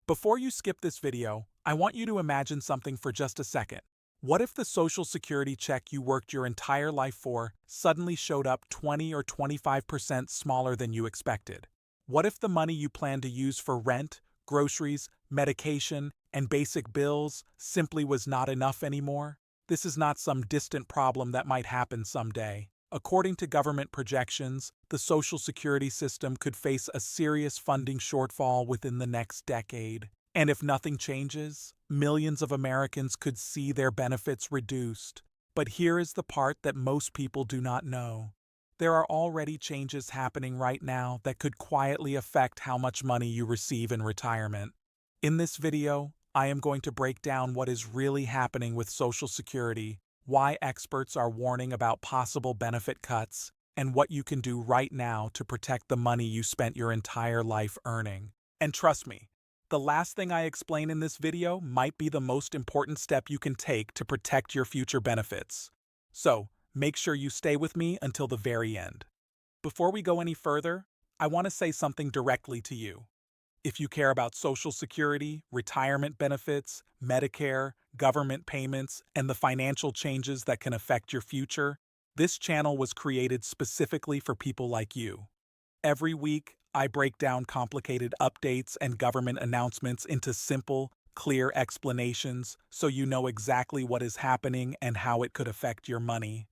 Before you skip this video, I want you to imagine something for just a second. What if the Social Security check you worked your entire life for suddenly showed up 20 or 25% smaller than you expected? What if the money you planned to use for rent, groceries, medication, and basic bills simply was not enough anymore? This is not some distant problem that might happen someday. According to government projections, the Social Security system could face a serious funding shortfall within the next decade. And if nothing changes, millions of Americans could see their benefits reduced. But here is the part that most people do not know. There are already changes happening right now that could quietly affect how much money you receive in retirement. In this video, I am going to break down what is really happening with Social Security, why experts are warning about possible benefit cuts, and what you can do right now to protect the money you spent your entire life earning. And trust me, the last thing I explain in this video might be the most important step you can take to protect your future benefits. So, make sure you stay with me until the very end. Before we go any further, I want to say something directly to you. If you care about Social Security, retirement benefits, Medicare, government payments, and the financial changes that can affect your future, this channel was created specifically for people like you. Every week, I break down complicated updates and government announcements into simple, clear explanations so you know exactly what is happening and how it could affect your money.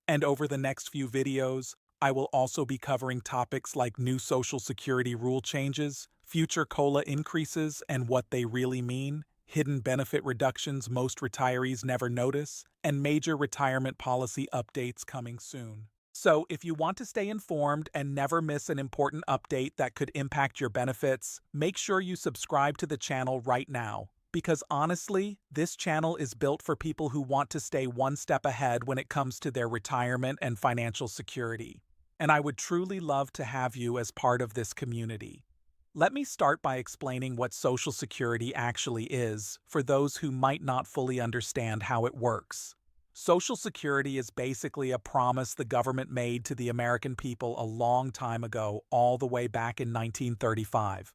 And over the next few videos, I will also be covering topics like new Social Security rule changes, future COLA increases and what they really mean, hidden benefit reductions most retirees never notice, and major retirement policy updates coming soon. So, if you want to stay informed and never miss an important update that could impact your benefits, make sure you subscribe to the channel right now. Because honestly, this channel is built for people who want to stay one step ahead when it comes to their retirement and financial security. And I would truly love to have you as part of this community. Let me start by explaining what Social Security actually is, for those who might not fully understand how it works. Social Security is basically a promise the government made to the American people a long time ago, all the way back in 1935.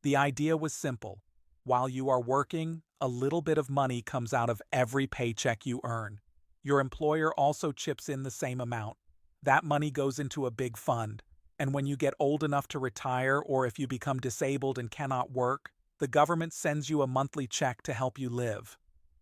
The idea was simple. While you are working, a little bit of money comes out of every paycheck you earn. Your employer also chips in the same amount. That money goes into a big fund. And when you get old enough to retire or if you become disabled and cannot work, the government sends you a monthly check to help you live.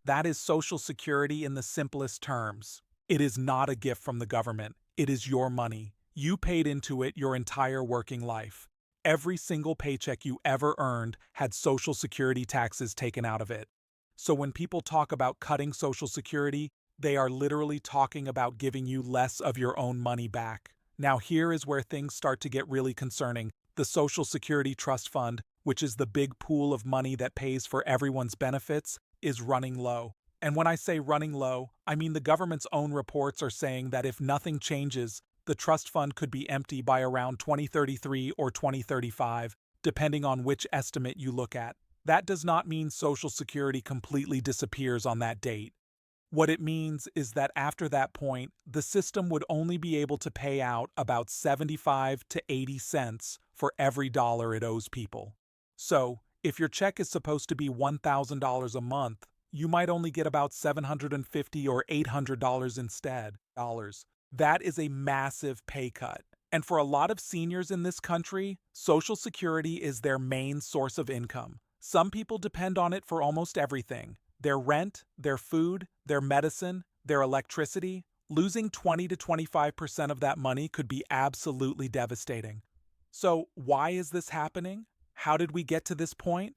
That is Social Security in the simplest terms. It is not a gift from the government. It is your money. You paid into it your entire working life. Every single paycheck you ever earned had Social Security taxes taken out of it. So when people talk about cutting Social Security, they are literally talking about giving you less of your own money back. Now here is where things start to get really concerning. The Social Security Trust Fund, which is the big pool of money that pays for everyone's benefits, is running low. And when I say running low, I mean the government's own reports are saying that if nothing changes, the trust fund could be empty by around 2033 or 2035, depending on which estimate you look at. That does not mean Social Security completely disappears on that date. What it means is that after that point, the system would only be able to pay out about 75 to 80 cents for every dollar it owes people. So, if your check is supposed to be $1,000 a month, you might only get about $750 or $800 instead. That is a massive pay cut. And for a lot of seniors in this country, Social Security is their main source of income. Some people depend on it for almost everything. Their rent, their food, their medicine, their electricity. Losing 20 to 25% of that money could be absolutely devastating. So, why is this happening? How did we get to this point?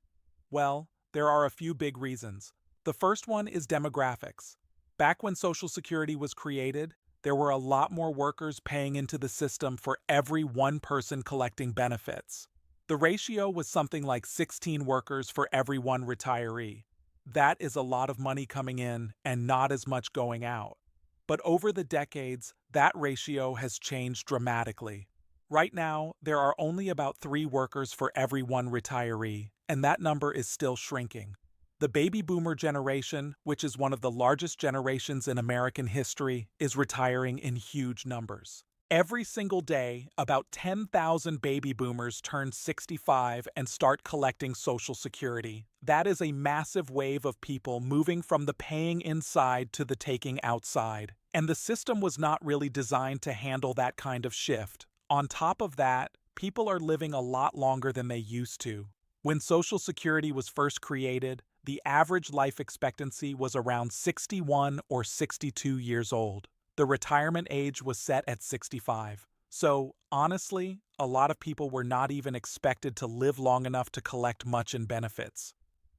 Well, there are a few big reasons. The first one is demographics. Back when Social Security was created, there were a lot more workers paying into the system for every one person collecting benefits. The ratio was something like 16 workers for every one retiree. That is a lot of money coming in and not as much going out. But over the decades, that ratio has changed dramatically. Right now, there are only about 3 workers for every one retiree, and that number is still shrinking. The baby boomer generation, which is one of the largest generations in American history, is retiring in huge numbers. Every single day, about 10,000 baby boomers turn 65 and start collecting Social Security. That is a massive wave of people moving from the paying inside to the taking outside. And the system was not really designed to handle that kind of shift. On top of that, people are living a lot longer than they used to. When Social Security was first created, the average life expectancy was around 61 or 62 years old. The retirement age was set at 65. So, honestly, a lot of people were not even expected to live long enough to collect much in benefits.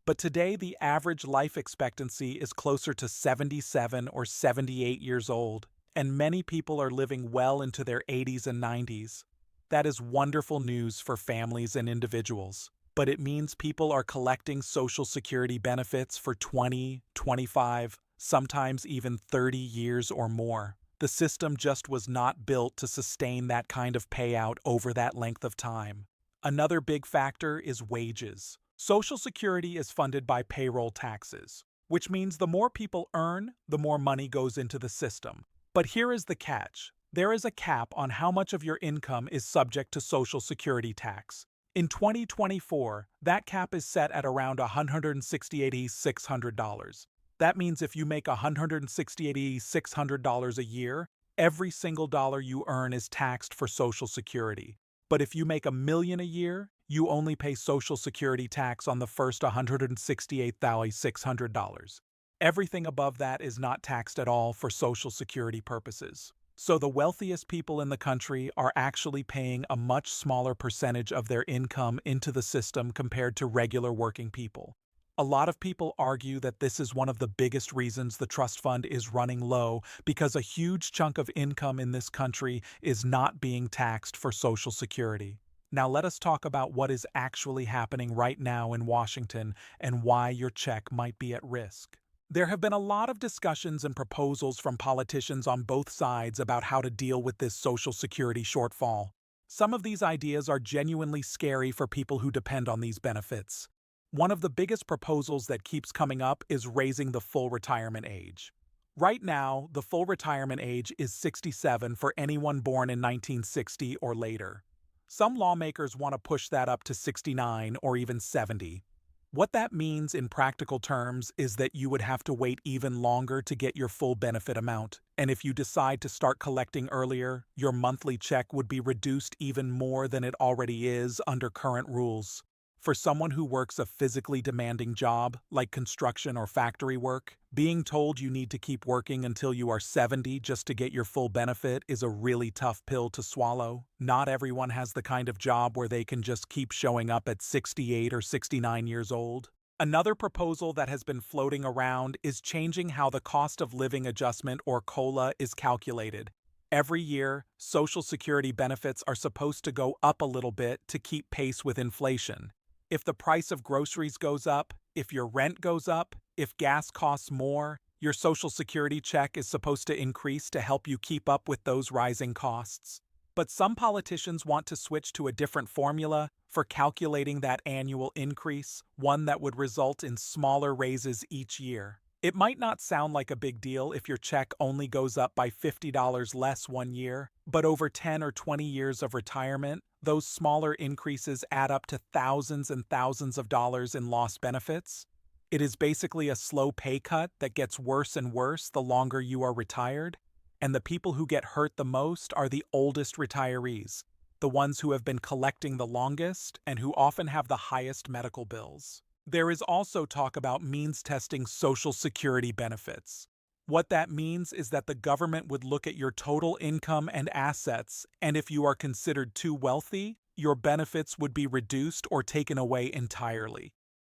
But today, the average life expectancy is closer to 77 or 78 years old, and many people are living well into their 80s and 90s. That is wonderful news for families and individuals, but it means people are collecting Social Security benefits for 20, 25, sometimes even 30 years or more. The system just was not built to sustain that kind of payout over that length of time. Another big factor is wages. Social Security is funded by payroll taxes, which means the more people earn, the more money goes into the system. But here is the catch. There is a cap on how much of your income is subject to Social Security tax. In 2024, that cap is set at around $168,600. That means if you make $168,600 a year, every single dollar you earn is taxed for Social Security. But if you make $1 million a year, you only pay Social Security tax on the first $168,600. Everything above that is not taxed at all for Social Security purposes. So the wealthiest people in the country are actually paying a much smaller percentage of their income into the system compared to regular working people. A lot of people argue that this is one of the biggest reasons the trust fund is running low because a huge chunk of income in this country is not being taxed for Social Security. Now let us talk about what is actually happening right now in Washington and why your check might be at risk. There have been a lot of discussions and proposals from politicians on both sides about how to deal with this Social Security shortfall. Some of these ideas are genuinely scary for people who depend on these benefits. One of the biggest proposals that keeps coming up is raising the full retirement age. Right now, the full retirement age is 67 for anyone born in 1960 or later. Some lawmakers want to push that up to 69 or even 70. What that means in practical terms is that you would have to wait even longer to get your full benefit amount, and if you decide to start collecting earlier, your monthly check would be reduced even more than it already is under current rules. For someone who works a physically demanding job, like construction or factory work, being told you need to keep working until you are 70 just to get your full benefit is a really tough pill to swallow. Not everyone has the kind of job where they can just keep showing up at 68 or 69 years old. Another proposal that has been floating around is changing how the cost of living adjustment or COLA is calculated. Every year, Social Security benefits are supposed to go up a little bit to keep pace with inflation. If the price of groceries goes up, if your rent goes up, if gas costs more, your Social Security check is supposed to increase to help you keep up with those rising costs. But some politicians want to switch to a different formula for calculating that annual increase, one that would result in smaller raises each year. It might not sound like a big deal if your check only goes up by $50 less one year, but over 10 or 20 years of retirement, those smaller increases add up to thousands and thousands of dollars in lost benefits. It is basically a slow pay cut that gets worse and worse the longer you are retired, and the people who get hurt the most are the oldest retirees, the ones who have been collecting the longest and who often have the highest medical bills. There is also talk about means testing Social Security benefits. What that means is that the government would look at your total income and assets, and if you are considered too wealthy, your benefits would be reduced or taken away entirely.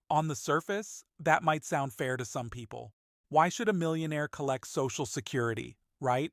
On the surface, that might sound fair to some people. Why should a millionaire collect Social Security, right?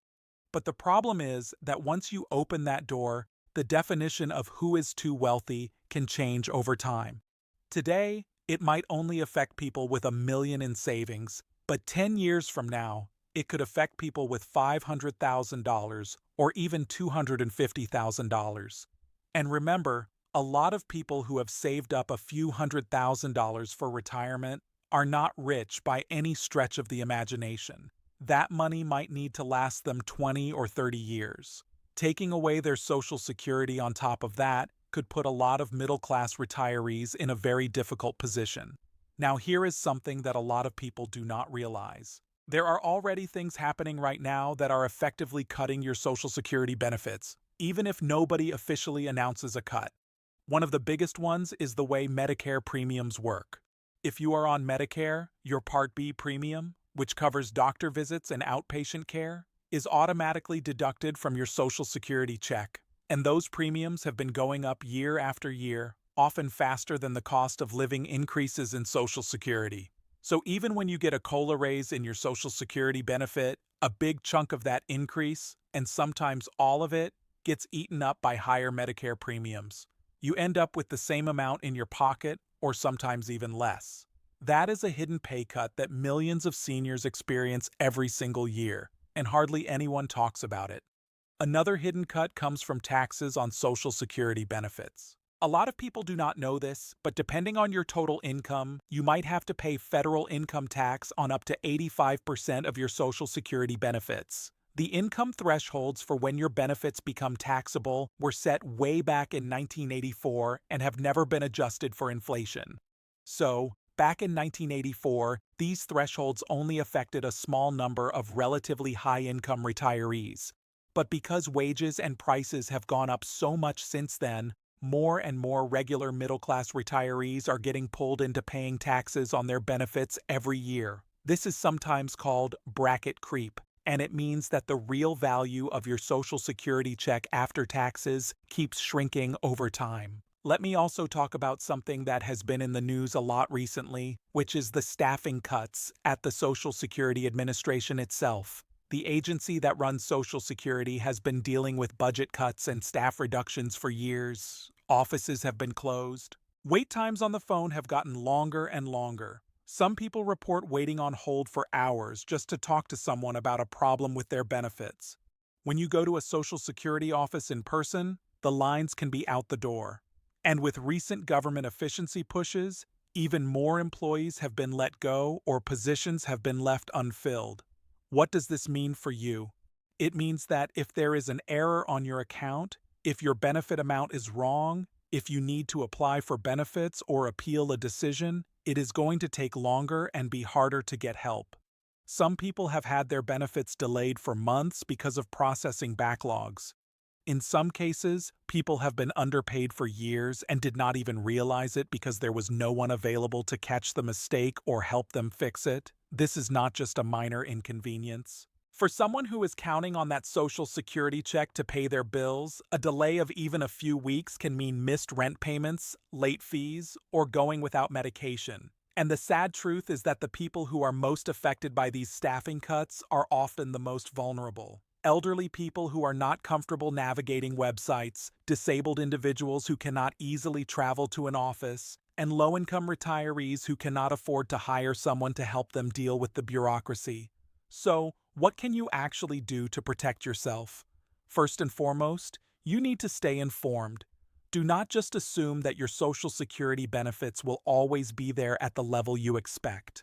But the problem is that once you open that door, the definition of who is too wealthy can change over time. Today, it might only affect people with $1 million in savings, but 10 years from now, it could affect people with $500,000 or even $250,000. And remember, a lot of people who have saved up a few $100,000 for retirement are not rich by any stretch of the imagination. That money might need to last them 20 or 30 years. Taking away their Social Security on top of that could put a lot of middle-class retirees in a very difficult position. Now, here is something that a lot of people do not realize. There are already things happening right now that are effectively cutting your Social Security benefits, even if nobody officially announces a cut. One of the biggest ones is the way Medicare premiums work. If you are on Medicare, your Part B premium, which covers doctor visits and outpatient care, is automatically deducted from your Social Security check. And those premiums have been going up year after year, often faster than the cost of living increases in Social Security. So even when you get a COLA raise in your Social Security benefit, a big chunk of that increase, and sometimes all of it, gets eaten up by higher Medicare premiums. You end up with the same amount in your pocket, or sometimes even less. That is a hidden pay cut that millions of seniors experience every single year, and hardly anyone talks about it. Another hidden cut comes from taxes on Social Security benefits. A lot of people do not know this, but depending on your total income, you might have to pay federal income tax on up to 85% of your Social Security benefits. The income thresholds for when your benefits become taxable were set way back in 1984 and have never been adjusted for inflation. So, back in 1984, these thresholds only affected a small number of relatively high-income retirees. But because wages and prices have gone up so much since then, more and more regular middle-class retirees are getting pulled into paying taxes on their benefits every year. This is sometimes called bracket creep, and it means that the real value of your Social Security check after taxes keeps shrinking over time. Let me also talk about something that has been in the news a lot recently, which is the staffing cuts at the Social Security Administration itself. The agency that runs Social Security has been dealing with budget cuts and staff reductions for years. Offices have been closed. Wait times on the phone have gotten longer and longer. Some people report waiting on hold for hours just to talk to someone about a problem with their benefits. When you go to a Social Security office in person, the lines can be out the door. And with recent government efficiency pushes, even more employees have been let go or positions have been left unfilled. What does this mean for you? It means that if there is an error on your account, if your benefit amount is wrong, if you need to apply for benefits or appeal a decision, it is going to take longer and be harder to get help. Some people have had their benefits delayed for months because of processing backlogs. In some cases, people have been underpaid for years and did not even realize it because there was no one available to catch the mistake or help them fix it. This is not just a minor inconvenience. For someone who is counting on that Social Security check to pay their bills, a delay of even a few weeks can mean missed rent payments, late fees, or going without medication. And the sad truth is that the people who are most affected by these staffing cuts are often the most vulnerable. Elderly people who are not comfortable navigating websites, disabled individuals who cannot easily travel to an office, and low-income retirees who cannot afford to hire someone to help them deal with the bureaucracy. So, what can you actually do to protect yourself? First and foremost, you need to stay informed. Do not just assume that your Social Security benefits will always be there at the level you expect.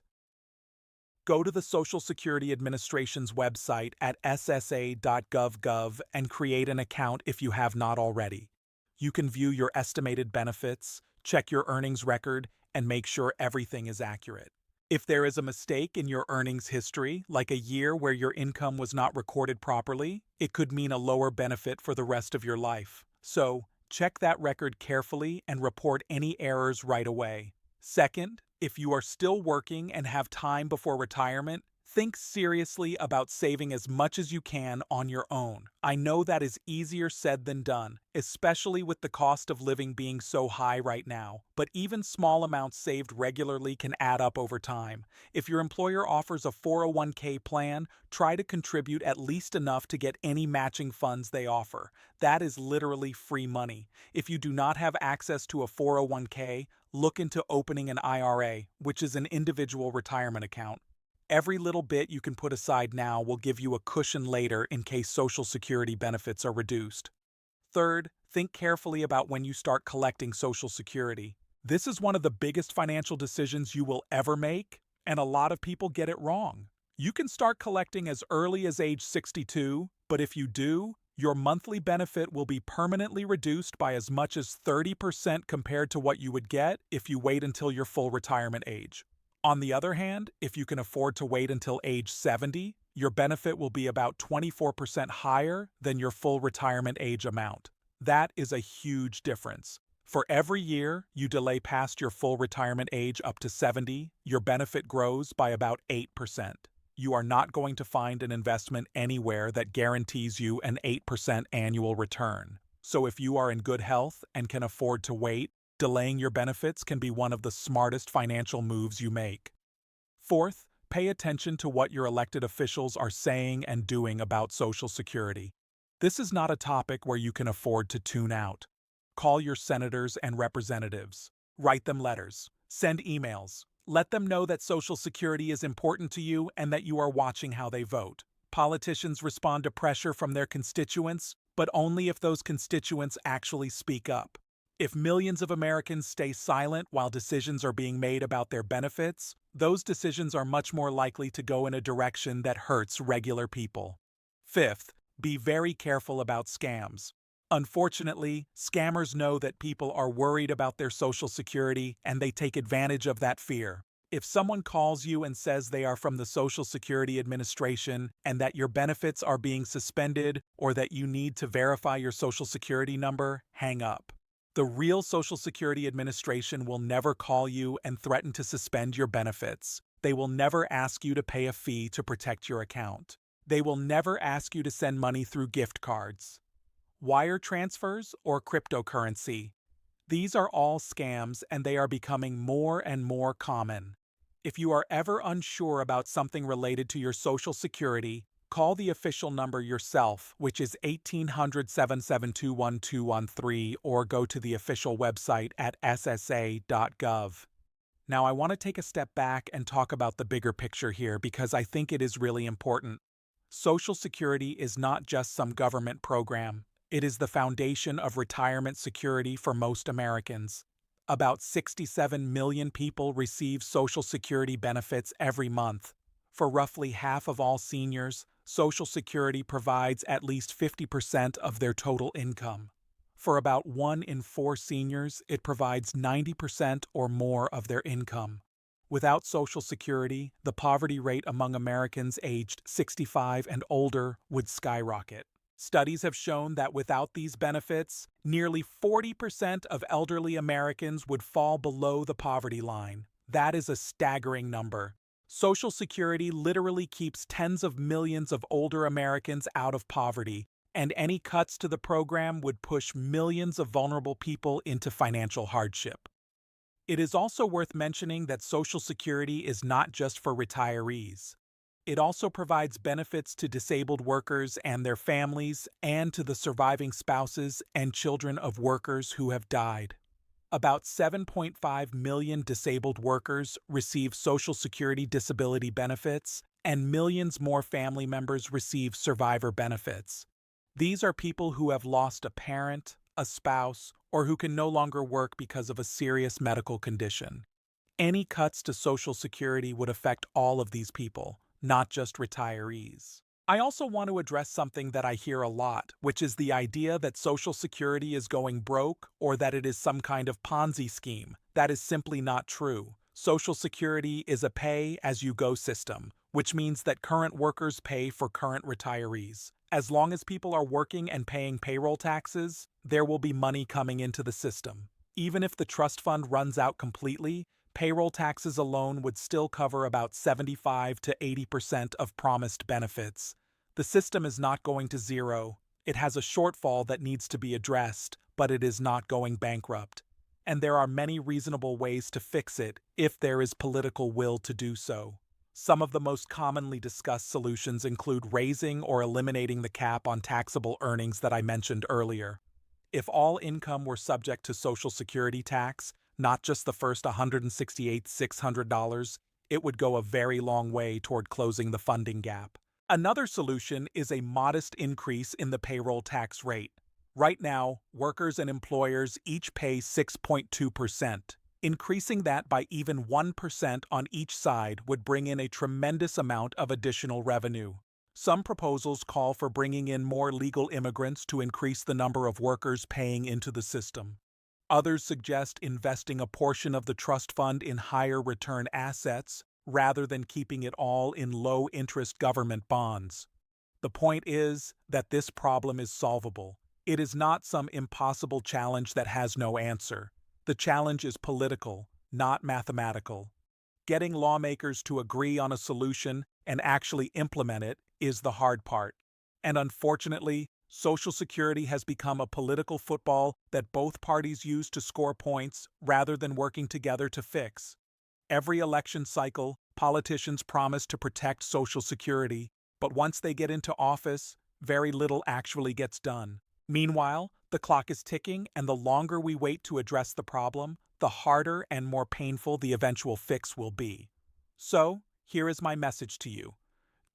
Go to the Social Security Administration's website at ssa.gov and create an account if you have not already. You can view your estimated benefits, check your earnings record, and make sure everything is accurate. If there is a mistake in your earnings history, like a year where your income was not recorded properly, it could mean a lower benefit for the rest of your life. So, check that record carefully and report any errors right away. Second, if you are still working and have time before retirement, think seriously about saving as much as you can on your own. I know that is easier said than done, especially with the cost of living being so high right now, but even small amounts saved regularly can add up over time. If your employer offers a 401k plan, try to contribute at least enough to get any matching funds they offer. That is literally free money. If you do not have access to a 401k, look into opening an IRA, which is an individual retirement account. Every little bit you can put aside now will give you a cushion later in case Social Security benefits are reduced. Third, think carefully about when you start collecting Social Security. This is one of the biggest financial decisions you will ever make, and a lot of people get it wrong. You can start collecting as early as age 62, but if you do, Your monthly benefit will be permanently reduced by as much as 30% compared to what you would get if you wait until your full retirement age. On the other hand, if you can afford to wait until age 70, your benefit will be about 24% higher than your full retirement age amount. That is a huge difference. For every year you delay past your full retirement age up to 70, your benefit grows by about 8%. You are not going to find an investment anywhere that guarantees you an 8% annual return. So if you are in good health and can afford to wait, delaying your benefits can be one of the smartest financial moves you make. Fourth, pay attention to what your elected officials are saying and doing about Social Security. This is not a topic where you can afford to tune out. Call your senators and representatives. Write them letters. Send emails. Let them know that Social Security is important to you and that you are watching how they vote. Politicians respond to pressure from their constituents, but only if those constituents actually speak up. If millions of Americans stay silent while decisions are being made about their benefits, those decisions are much more likely to go in a direction that hurts regular people. Fifth, be very careful about scams. Unfortunately, scammers know that people are worried about their Social Security and they take advantage of that fear. If someone calls you and says they are from the Social Security Administration and that your benefits are being suspended or that you need to verify your Social Security number, hang up. The real Social Security Administration will never call you and threaten to suspend your benefits. They will never ask you to pay a fee to protect your account. They will never ask you to send money through gift cards, wire transfers, or cryptocurrency. These are all scams and they are becoming more and more common. If you are ever unsure about something related to your Social Security, call the official number yourself, which is 1-800-772-1213, or go to the official website at ssa.gov. Now I want to take a step back and talk about the bigger picture here because I think it is really important. Social Security is not just some government program. It is the foundation of retirement security for most Americans. About 67 million people receive Social Security benefits every month. For roughly half of all seniors, Social Security provides at least 50% of their total income. For about 1 in 4 seniors, it provides 90% or more of their income. Without Social Security, the poverty rate among Americans aged 65 and older would skyrocket. Studies have shown that without these benefits, nearly 40% of elderly Americans would fall below the poverty line. That is a staggering number. Social Security literally keeps tens of millions of older Americans out of poverty, and any cuts to the program would push millions of vulnerable people into financial hardship. It is also worth mentioning that Social Security is not just for retirees. It also provides benefits to disabled workers and their families and to the surviving spouses and children of workers who have died. About 7.5 million disabled workers receive Social Security disability benefits, and millions more family members receive survivor benefits. These are people who have lost a parent, a spouse, or who can no longer work because of a serious medical condition. Any cuts to Social Security would affect all of these people, not just retirees. I also want to address something that I hear a lot, which is the idea that Social Security is going broke or that it is some kind of Ponzi scheme. That is simply not true. Social Security is a pay-as-you-go system, which means that current workers pay for current retirees. As long as people are working and paying payroll taxes, there will be money coming into the system. Even if the trust fund runs out completely, payroll taxes alone would still cover about 75 to 80% of promised benefits. The system is not going to zero. It has a shortfall that needs to be addressed, but it is not going bankrupt. And there are many reasonable ways to fix it if there is political will to do so. Some of the most commonly discussed solutions include raising or eliminating the cap on taxable earnings that I mentioned earlier. If all income were subject to Social Security tax, not just the first $168,600, it would go a very long way toward closing the funding gap. Another solution is a modest increase in the payroll tax rate. Right now, workers and employers each pay 6.2%. Increasing that by even 1% on each side would bring in a tremendous amount of additional revenue. Some proposals call for bringing in more legal immigrants to increase the number of workers paying into the system. Others suggest investing a portion of the trust fund in higher return assets rather than keeping it all in low-interest government bonds. The point is that this problem is solvable. It is not some impossible challenge that has no answer. The challenge is political, not mathematical. Getting lawmakers to agree on a solution and actually implement it is the hard part. And unfortunately, Social Security has become a political football that both parties use to score points rather than working together to fix. Every election cycle, politicians promise to protect Social Security, but once they get into office, very little actually gets done. Meanwhile, the clock is ticking, and the longer we wait to address the problem, the harder and more painful the eventual fix will be. So, here is my message to you.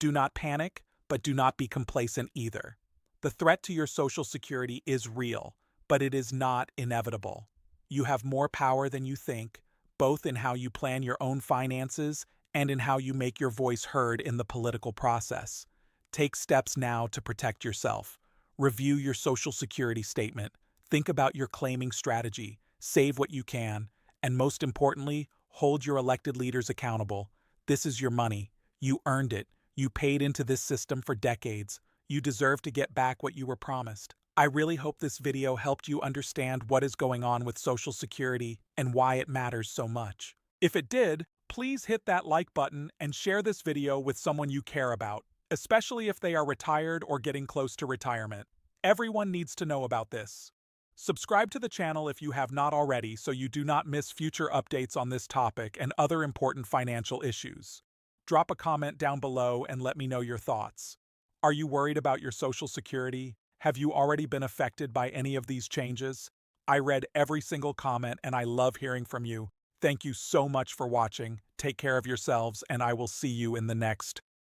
Do not panic, but do not be complacent either. The threat to your Social Security is real, but it is not inevitable. You have more power than you think, both in how you plan your own finances and in how you make your voice heard in the political process. Take steps now to protect yourself. Review your Social Security statement. Think about your claiming strategy. Save what you can. And most importantly, hold your elected leaders accountable. This is your money. You earned it. You paid into this system for decades. You deserve to get back what you were promised. I really hope this video helped you understand what is going on with Social Security and why it matters so much. If it did, please hit that like button and share this video with someone you care about, especially if they are retired or getting close to retirement. Everyone needs to know about this. Subscribe to the channel if you have not already so you do not miss future updates on this topic and other important financial issues. Drop a comment down below and let me know your thoughts. Are you worried about your Social Security? Have you already been affected by any of these changes? I read every single comment and I love hearing from you. Thank you so much for watching. Take care of yourselves and I will see you in the next